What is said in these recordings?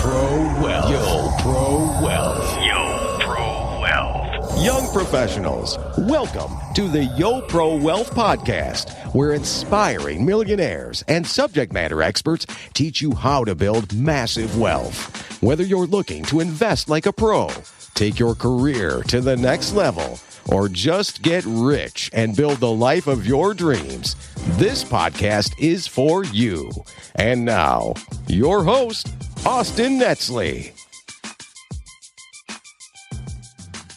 YoPro Wealth. YoPro Wealth. YoPro Wealth. Young professionals, welcome to the YoPro Wealth Podcast, where inspiring millionaires and subject matter experts teach you how to build massive wealth. Whether you're looking to invest like a pro, take your career to the next level, or just get rich and build the life of your dreams, this podcast is for you. And now, your host, Austin Netzley.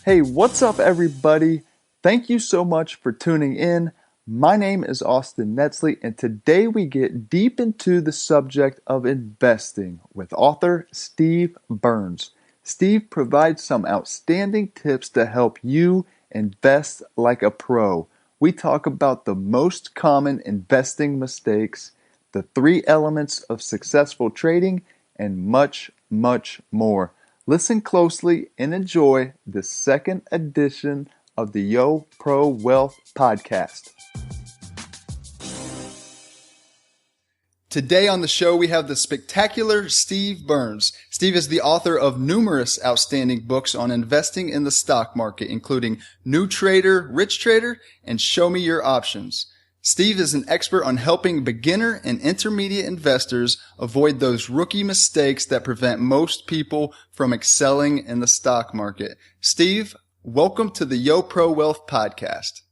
Hey, what's up, everybody? Thank you so much for tuning in. My name is Austin Netzley, and today we get deep into the subject of investing with author Steve Burns. Steve provides some outstanding tips to help you invest like a pro. We talk about the most common investing mistakes, the 3 elements of successful trading, and much, much more. Listen closely and enjoy the second edition of the YoPro Wealth Podcast. Today on the show, we have the spectacular Steve Burns. Steve is the author of numerous outstanding books on investing in the stock market, including New Trader, Rich Trader, and Show Me Your Options. Steve is an expert on helping beginner and intermediate investors avoid those rookie mistakes that prevent most people from excelling in the stock market. Steve, welcome to the YoPro Wealth Podcast.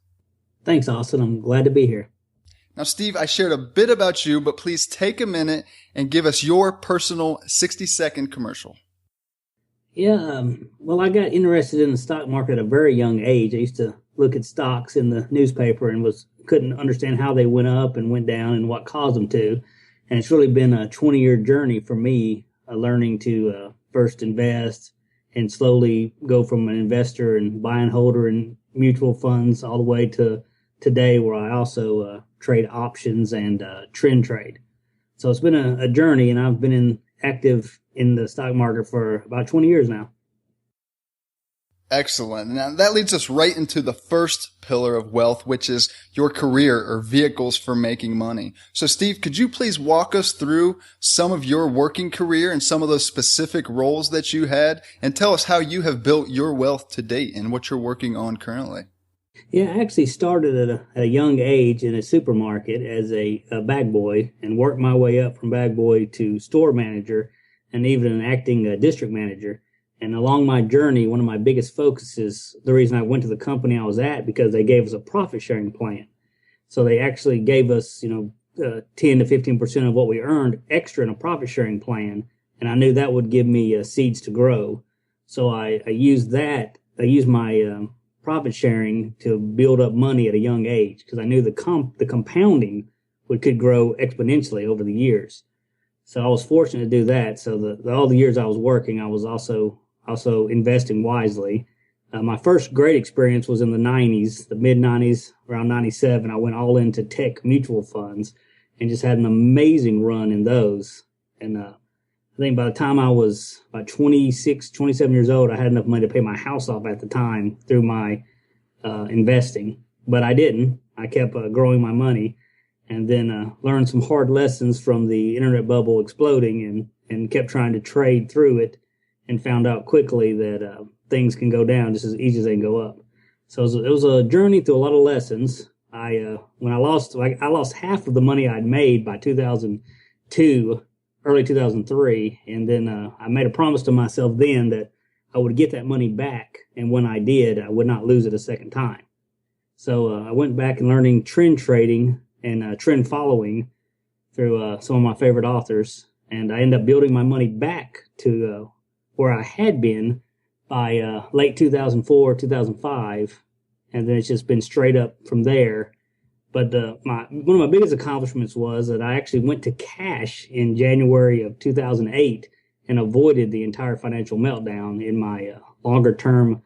Thanks, Austin. I'm glad to be here. Now, Steve, I shared a bit about you, but please take a minute and give us your personal 60-second commercial. Well, I got interested in the stock market at a very young age. I used to look at stocks in the newspaper and couldn't understand how they went up and went down and what caused them to. And it's really been a 20-year journey for me, learning to first invest and slowly go from an investor and buy and holder in mutual funds all the way to today, where I also trade options and trend trade. So it's been a journey, and I've been active in the stock market for about 20 years now. Excellent. Now that leads us right into the first pillar of wealth, which is your career or vehicles for making money. So Steve, could you please walk us through some of your working career and some of those specific roles that you had, and tell us how you have built your wealth to date and what you're working on currently? Yeah, I actually started at a young age in a supermarket as a bag boy and worked my way up from bag boy to store manager and even an acting district manager. And along my journey, one of my biggest focuses, the reason I went to the company I was at, because they gave us a profit sharing plan. So they actually gave us, 10 to 15% of what we earned extra in a profit sharing plan. And I knew that would give me seeds to grow. So I used my profit sharing to build up money at a young age, because I knew the compounding could grow exponentially over the years. So I was fortunate to do that. So all the years I was working, I was also investing wisely. My first great experience was in the 90s, the mid 90s, around 97. I went all into tech mutual funds and just had an amazing run in those. And I think by the time I was about 26, 27 years old, I had enough money to pay my house off at the time through my investing. But I didn't. I kept growing my money, and then learned some hard lessons from the internet bubble exploding, and kept trying to trade through it, and found out quickly that things can go down just as easy as they can go up. So it was a journey through a lot of lessons. I lost half of the money I'd made by 2002, early 2003, and then I made a promise to myself then that I would get that money back, and when I did, I would not lose it a second time. So I went back and learning trend trading and trend following through some of my favorite authors, and I ended up building my money back to where I had been by late 2004, 2005, and then it's just been straight up from there. But one of my biggest accomplishments was that I actually went to cash in January of 2008 and avoided the entire financial meltdown in my longer-term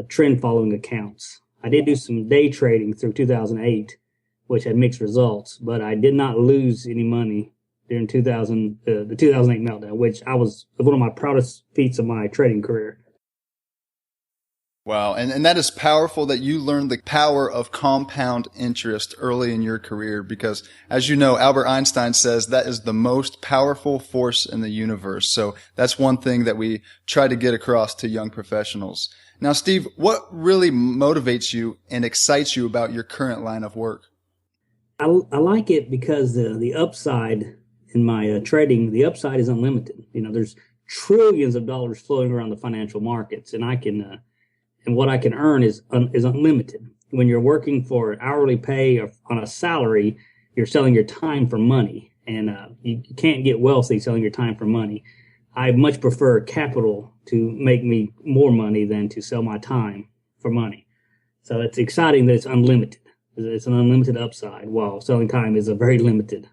trend following accounts. I did do some day trading through 2008, which had mixed results, but I did not lose any money during the 2008 meltdown, which was one of my proudest feats of my trading career. Wow. And that is powerful that you learned the power of compound interest early in your career because, as you know, Albert Einstein says that is the most powerful force in the universe. So that's one thing that we try to get across to young professionals. Now, Steve, what really motivates you and excites you about your current line of work? I like it because the upside in my trading, the upside is unlimited. There's trillions of dollars floating around the financial markets, and and what I can earn is unlimited. When you're working for hourly pay or on a salary, you're selling your time for money, and you can't get wealthy selling your time for money. I much prefer capital to make me more money than to sell my time for money. So it's exciting that it's unlimited. It's an unlimited upside, while selling time is a very limited.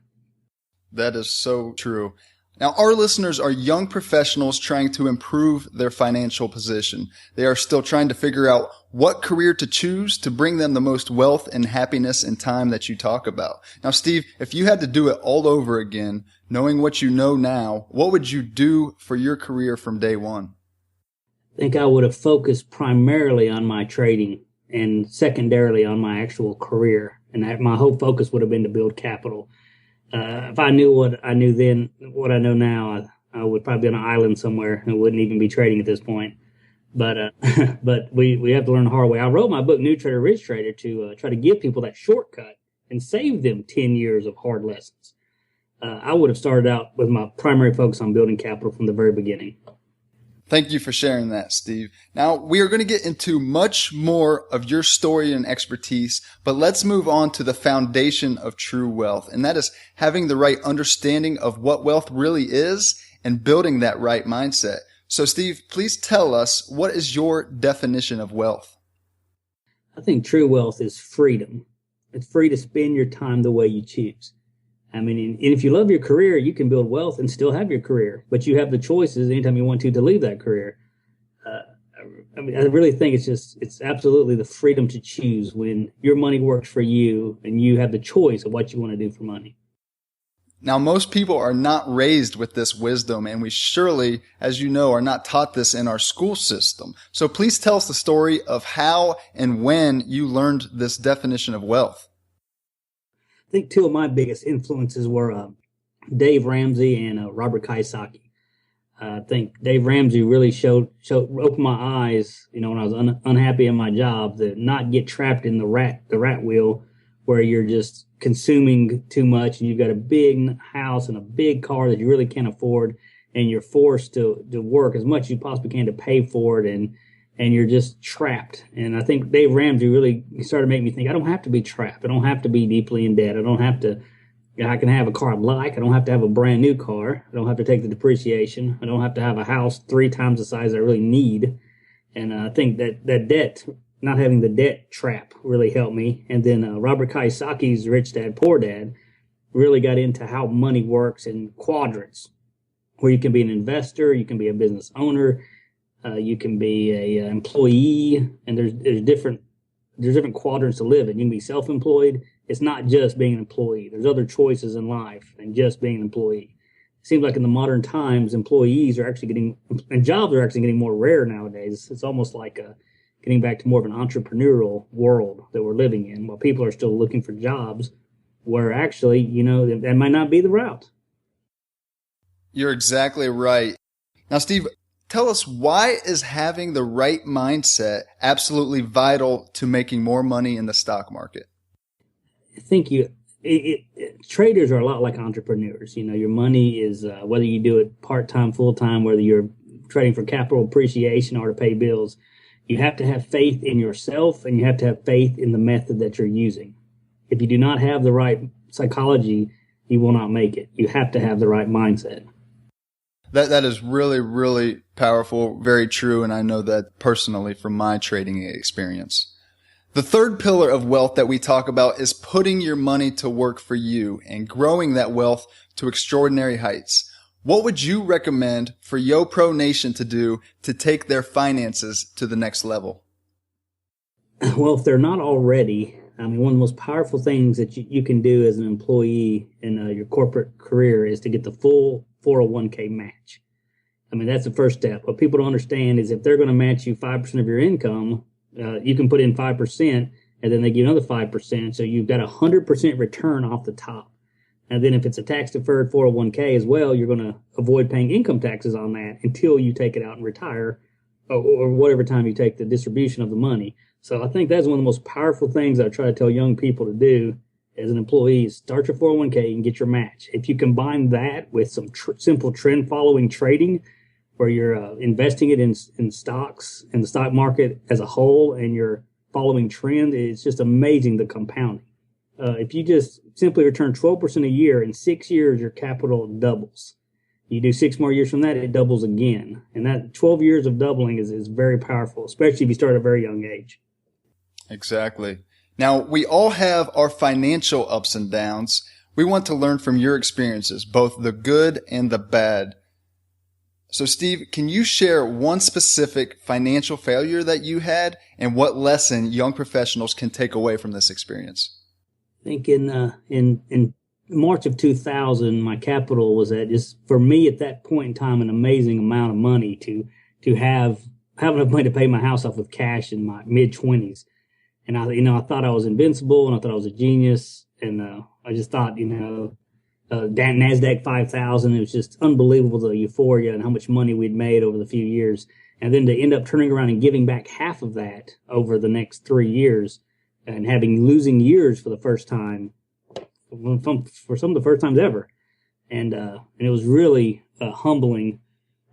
That is so true. Now, our listeners are young professionals trying to improve their financial position. They are still trying to figure out what career to choose to bring them the most wealth and happiness and time that you talk about. Now, Steve, if you had to do it all over again, knowing what you know now, what would you do for your career from day one? I think I would have focused primarily on my trading and secondarily on my actual career. And my whole focus would have been to build capital. If I knew what I knew then, what I know now, I would probably be on an island somewhere and wouldn't even be trading at this point. But but we have to learn the hard way. I wrote my book, New Trader, Rich Trader, to try to give people that shortcut and save them 10 years of hard lessons. I would have started out with my primary focus on building capital from the very beginning. Thank you for sharing that, Steve. Now, we are going to get into much more of your story and expertise, but let's move on to the foundation of true wealth, and that is having the right understanding of what wealth really is and building that right mindset. So, Steve, please tell us, what is your definition of wealth? I think true wealth is freedom. It's free to spend your time the way you choose. I mean, and if you love your career, you can build wealth and still have your career, but you have the choices anytime you want to leave that career. I really think it's absolutely the freedom to choose when your money works for you and you have the choice of what you want to do for money. Now, most people are not raised with this wisdom, and we surely, as you know, are not taught this in our school system. So please tell us the story of how and when you learned this definition of wealth. I think two of my biggest influences were Dave Ramsey and Robert Kiyosaki. I think Dave Ramsey really opened my eyes, when I was unhappy in my job, to not get trapped in the rat wheel where you're just consuming too much and you've got a big house and a big car that you really can't afford, and you're forced to work as much as you possibly can to pay for it, and you're just trapped. And I think Dave Ramsey really started making me think, I don't have to be trapped. I don't have to be deeply in debt. I can have a car I like. I don't have to have a brand new car. I don't have to take the depreciation. I don't have to have a house 3 times the size I really need. And I think that debt, not having the debt trap, really helped me. And then Robert Kiyosaki's Rich Dad, Poor Dad really got into how money works in quadrants, where you can be an investor, you can be a business owner, you can be a employee, and there's different quadrants to live in. You can be self-employed. It's not just being an employee. There's other choices in life than just being an employee. It seems like in the modern times, employees are actually and jobs are actually getting more rare nowadays. It's almost like getting back to more of an entrepreneurial world that we're living in, while people are still looking for jobs where actually, that might not be the route. You're exactly right. Now, Steve, tell us, why is having the right mindset absolutely vital to making more money in the stock market? I think traders are a lot like entrepreneurs. Your money is, whether you do it part-time, full-time, whether you're trading for capital appreciation or to pay bills, you have to have faith in yourself and you have to have faith in the method that you're using. If you do not have the right psychology, you will not make it. You have to have the right mindset. That is really, really powerful, very true, and I know that personally from my trading experience. The third pillar of wealth that we talk about is putting your money to work for you and growing that wealth to extraordinary heights. What would you recommend for YoPro Nation to do to take their finances to the next level? Well, if they're not already, one of the most powerful things that you can do as an employee in your corporate career is to get the full 401k match. I mean, that's the first step. What people don't understand is if they're going to match you 5% of your income, you can put in 5% and then they give you another 5%. So you've got 100% return off the top. And then if it's a tax deferred 401k as well, you're going to avoid paying income taxes on that until you take it out and retire, or whatever time you take the distribution of the money. So I think that's one of the most powerful things I try to tell young people to do as an employee is start your 401k and get your match. If you combine that with some simple trend following trading, where you're investing it in stocks and the stock market as a whole, and you're following trend, it's just amazing the compounding. If you just simply return 12% a year, in 6 years, your capital doubles. You do 6 more years from that, it doubles again. And that 12 years of doubling is very powerful, especially if you start at a very young age. Exactly. Now, we all have our financial ups and downs. We want to learn from your experiences, both the good and the bad. So, Steve, can you share one specific financial failure that you had and what lesson young professionals can take away from this experience? I think in March of 2000, my capital was at, just for me at that point in time, an amazing amount of money to have enough money to pay my house off with cash in my mid 20s. And I thought I was invincible, and I thought I was a genius, and I just thought, NASDAQ 5,000, it was just unbelievable, the euphoria and how much money we'd made over the few years. And then to end up turning around and giving back half of that over the next 3 years and having losing years for the first time, for some of the first times ever. And it was really humbling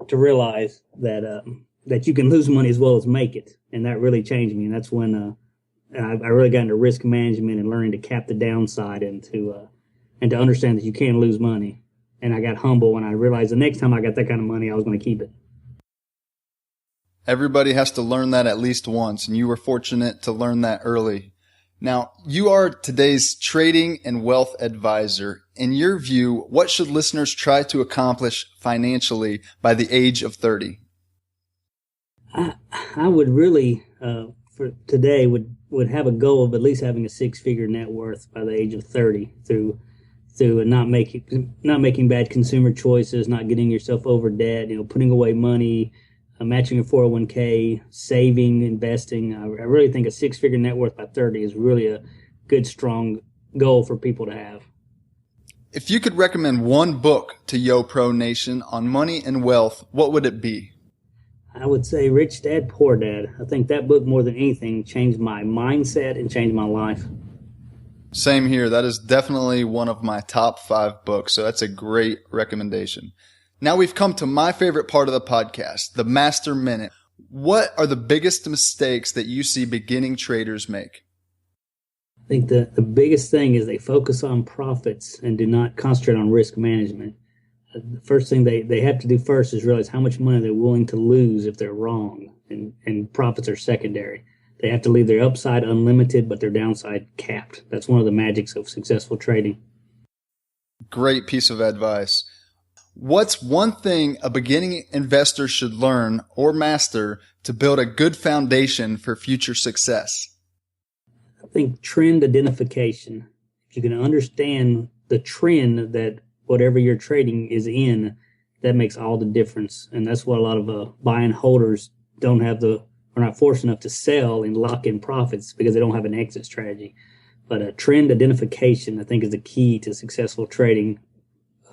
to realize that you can lose money as well as make it. And that really changed me. And that's when I really got into risk management and learning to cap the downside and to understand that you can lose money. And I got humble when I realized the next time I got that kind of money, I was going to keep it. Everybody has to learn that at least once, and you were fortunate to learn that early. Now, you are today's trading and wealth advisor. In your view, what should listeners try to accomplish financially by the age of 30? I would really, for today, would have a goal of at least having a 6-figure net worth by the age of 30 through not making bad consumer choices, not getting yourself over debt, putting away money, matching your 401k, saving, investing. I really think a 6-figure net worth by 30 is really a good, strong goal for people to have. If you could recommend one book to YoPro Nation on money and wealth, what would it be? I would say Rich Dad, Poor Dad. I think that book, more than anything, changed my mindset and changed my life. Same here. That is definitely one of my top 5 books, so that's a great recommendation. Now we've come to my favorite part of the podcast, the Master Minute. What are the biggest mistakes that you see beginning traders make? I think the biggest thing is they focus on profits and do not concentrate on risk management. The first thing they have to do first is realize how much money they're willing to lose if they're wrong, and profits are secondary. They have to leave their upside unlimited, but their downside capped. That's one of the magics of successful trading. Great piece of advice. What's one thing a beginning investor should learn or master to build a good foundation for future success? I think trend identification. If you can understand the trend that whatever you're trading is in, that makes all the difference. And that's what a lot of buy and holders are not forced enough to sell and lock in profits because they don't have an exit strategy. But a trend identification, I think, is the key to successful trading.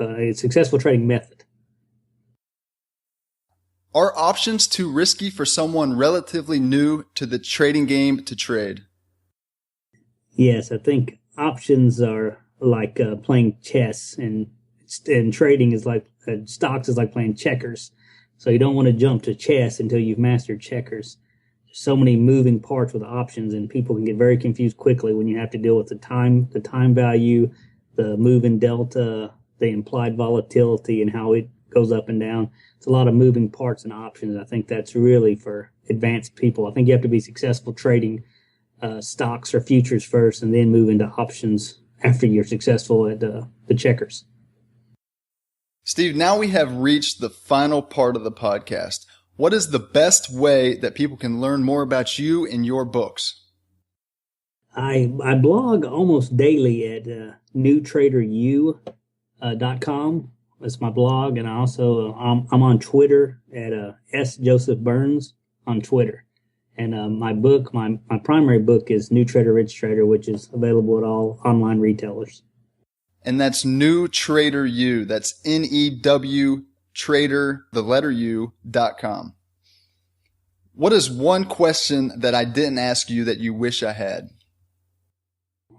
A successful trading method. Are options too risky for someone relatively new to the trading game to trade? Yes, I think options are like playing chess, and trading is like stocks is like playing checkers. So you don't want to jump to chess until you've mastered checkers. There's so many moving parts with options, and people can get very confused quickly when you have to deal with the time value, the move in delta, the implied volatility, and how it goes up and down. It's a lot of moving parts and options. I think that's really for advanced people. I think you have to be successful trading stocks or futures first, and then move into options after you're successful at the checkers. Steve, now we have reached the final part of the podcast. What is the best way that people can learn more about you and your books? I blog almost daily at newtraderu.com. It's my blog, and I also I'm on Twitter at S Joseph Burns on Twitter. And my book, my primary book is New Trader, Rich Trader, which is available at all online retailers. And that's New Trader U. That's NEW Trader, the letter U.com. What is one question that I didn't ask you that you wish I had?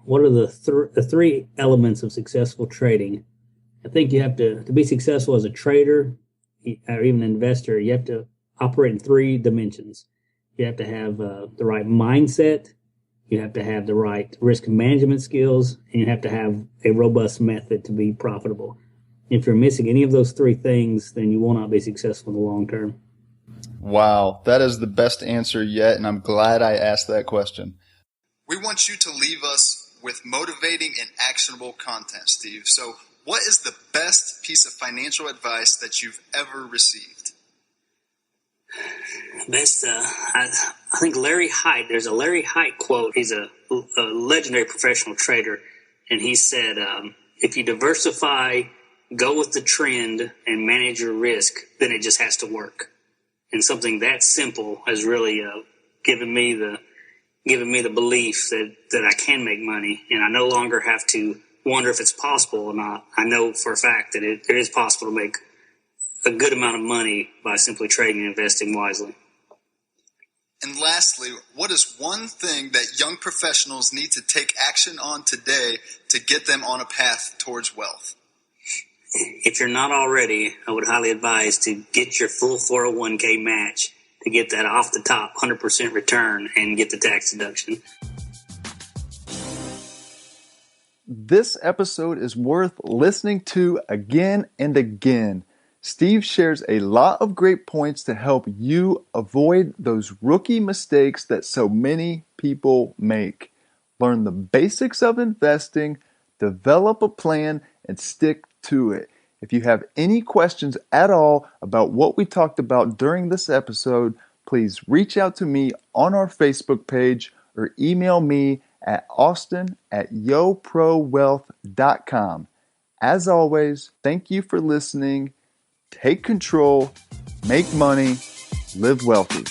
What are the three elements of successful trading? I think you have to be successful as a trader or even an investor, you have to operate in three dimensions. You have to have the right mindset, you have to have the right risk management skills, and you have to have a robust method to be profitable. If you're missing any of those three things, then you will not be successful in the long term. Wow, that is the best answer yet, and I'm glad I asked that question. We want you to leave us with motivating and actionable content, Steve. So what is the best piece of financial advice that you've ever received? Best, I think Larry Hite, there's a Larry Hite quote. He's a legendary professional trader. And he said, if you diversify, go with the trend, and manage your risk, then it just has to work. And something that simple has really given me the belief that I can make money, and I no longer have to wonder if it's possible or not. I know for a fact that it is possible to make a good amount of money by simply trading and investing wisely. And lastly, what is one thing that young professionals need to take action on today to get them on a path towards wealth? If you're not already, I would highly advise to get your full 401k match to get that off the top 100% return and get the tax deduction. This episode is worth listening to again and again. Steve shares a lot of great points to help you avoid those rookie mistakes that so many people make. Learn the basics of investing, develop a plan, and stick to it. If you have any questions at all about what we talked about during this episode, please reach out to me on our Facebook page or email me at austin@yoprowealth.com. As always, thank you for listening. Take control, make money, live wealthy.